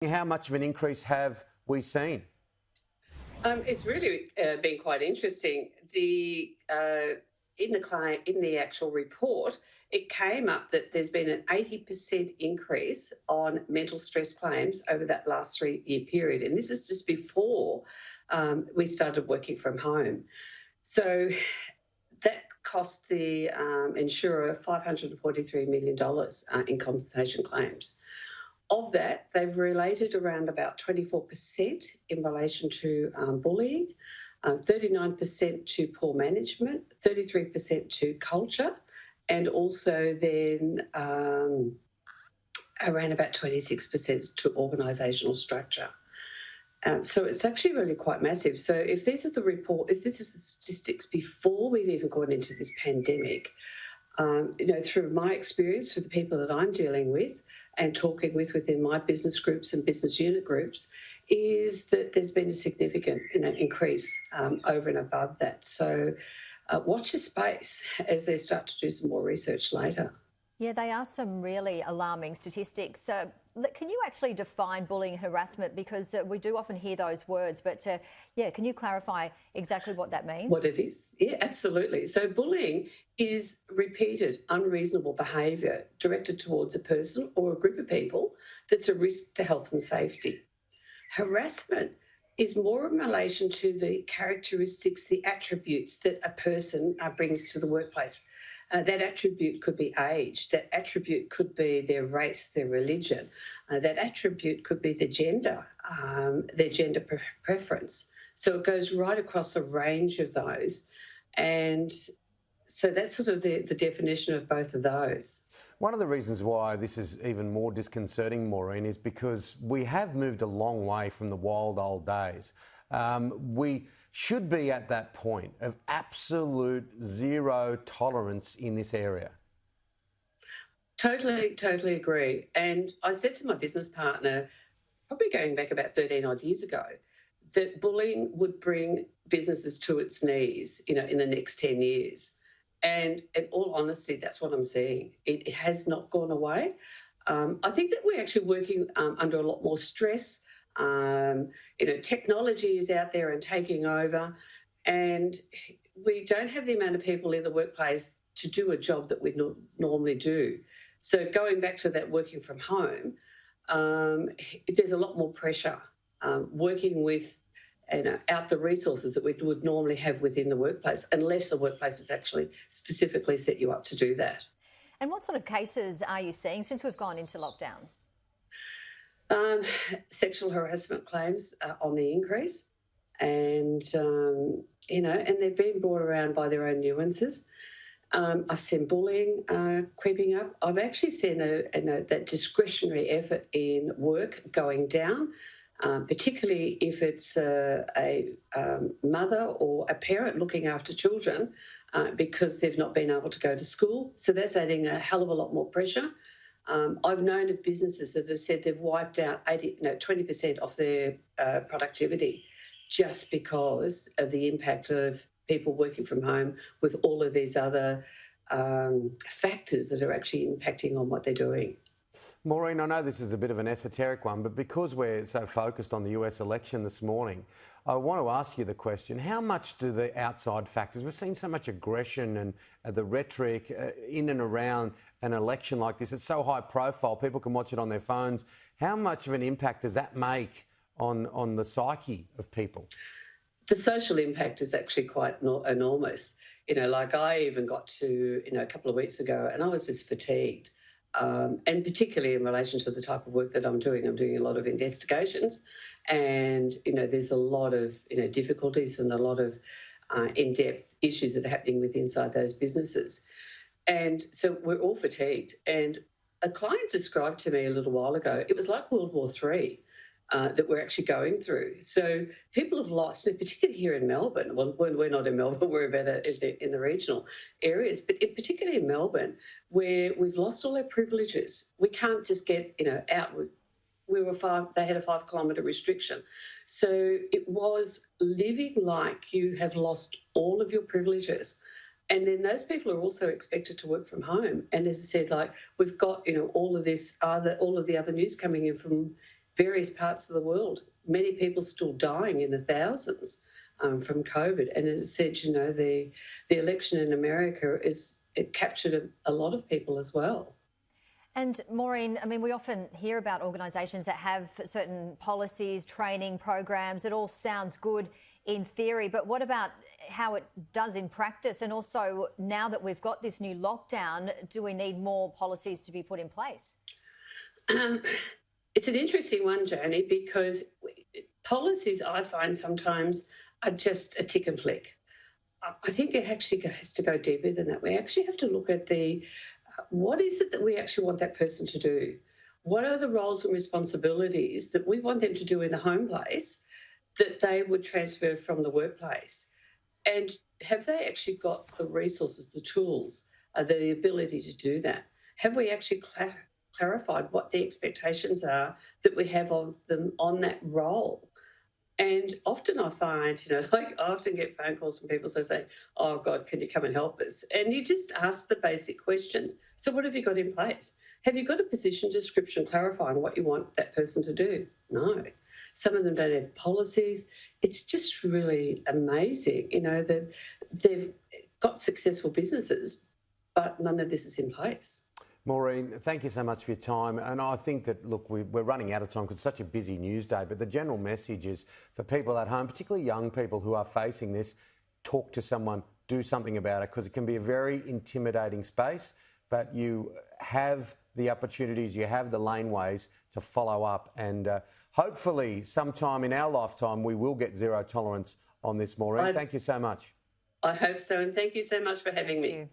How much of an increase have we seen? It's really been quite interesting. In the actual report, it came up that there's been an 80% increase on mental stress claims over that last 3-year period, and this is just before we started working from home. So that cost the insurer $543 million in compensation claims. Of that, they've related around about 24% in relation to bullying, 39% to poor management, 33% to culture, and also then around about 26% to organisational structure. So it's actually really quite massive. So if this is the statistics before we've even gone into this pandemic, through my experience with the people that I'm dealing with and talking with within my business groups and business unit groups, is that there's been a significant increase over and above that. So watch the space as they start to do some more research later. Yeah, they are some really alarming statistics. Can you actually define bullying and harassment? Because we do often hear those words, but can you clarify exactly what that means? What it is? Yeah, absolutely. So bullying is repeated unreasonable behaviour directed towards a person or a group of people that's a risk to health and safety. Harassment is more in relation to the characteristics, the attributes that a person brings to the workplace. That attribute could be age, that attribute could be their race, their religion, that attribute could be their gender preference. So it goes right across a range of those. And so that's sort of the definition of both of those. One of the reasons why this is even more disconcerting, Maureen, is because we have moved a long way from the wild old days. We should be at that point of absolute zero tolerance in this area. Totally agree. And I said to my business partner, probably going back about 13 odd years ago, that bullying would bring businesses to its knees, in the next 10 years. And in all honesty, that's what I'm seeing. It has not gone away. I think that we're actually working under a lot more stress. Technology is out there and taking over, and we don't have the amount of people in the workplace to do a job that we normally do. So going back to that working from home, there's a lot more pressure working with out the resources that we would normally have within the workplace, unless the workplace has actually specifically set you up to do that. And what sort of cases are you seeing since we've gone into lockdown? Sexual harassment claims are on the increase, and and they've been brought around by their own nuances. I've seen bullying creeping up. I've actually seen that discretionary effort in work going down, particularly if it's a mother or a parent looking after children because they've not been able to go to school. So that's adding a hell of a lot more pressure. I've known of businesses that have said they've wiped out 20% of their productivity just because of the impact of people working from home with all of these other factors that are actually impacting on what they're doing. Maureen, I know this is a bit of an esoteric one, but because we're so focused on the US election this morning, I want to ask you the question, how much do the outside factors, we've seen so much aggression and the rhetoric in and around an election like this, it's so high profile, people can watch it on their phones. How much of an impact does that make on the psyche of people? The social impact is actually quite enormous. Like I even got to, a couple of weeks ago, and I was just fatigued. And particularly in relation to the type of work that I'm doing a lot of investigations, and there's a lot of difficulties and a lot of in-depth issues that are happening inside those businesses, and so we're all fatigued. And a client described to me a little while ago, it was like World War III that we're actually going through. So people have lost, particularly here in Melbourne. Well, when we're not in Melbourne, we're better in the regional areas, but particularly in Melbourne, where we've lost all our privileges. We can't just get out. They had a 5-kilometre restriction. So it was living like you have lost all of your privileges. And then those people are also expected to work from home. And as I said, we've got all of the other news coming in from various parts of the world. Many people still dying in the thousands from COVID. And as I said, you know, the election in America it captured a lot of people as well. And Maureen, I mean, we often hear about organisations that have certain policies, training programs. It all sounds good in theory, but what about how it does in practice? And also, now that we've got this new lockdown, do we need more policies to be put in place? It's an interesting one, Janie, because policies, I find sometimes, are just a tick and flick. I think it actually has to go deeper than that. We actually have to look at what is it that we actually want that person to do? What are the roles and responsibilities that we want them to do in the home place that they would transfer from the workplace? And have they actually got the resources, the tools, the ability to do that? Have we actually clarified what the expectations are that we have of them on that role? And often I find, you know, like I often get phone calls from people saying, oh, God, can you come and help us? And you just ask the basic questions. So what have you got in place? Have you got a position description clarifying what you want that person to do? No. Some of them don't have policies. It's just really amazing, you know, that they've got successful businesses, but none of this is in place. Maureen, thank you so much for your time. And I think that, look, we're running out of time because it's such a busy news day, but the general message is for people at home, particularly young people who are facing this, talk to someone, do something about it, because it can be a very intimidating space, but you have the opportunities, you have the laneways to follow up. And hopefully sometime in our lifetime, we will get zero tolerance on this, Maureen. Thank you so much. I hope so. And thank you so much for having me. Thank you.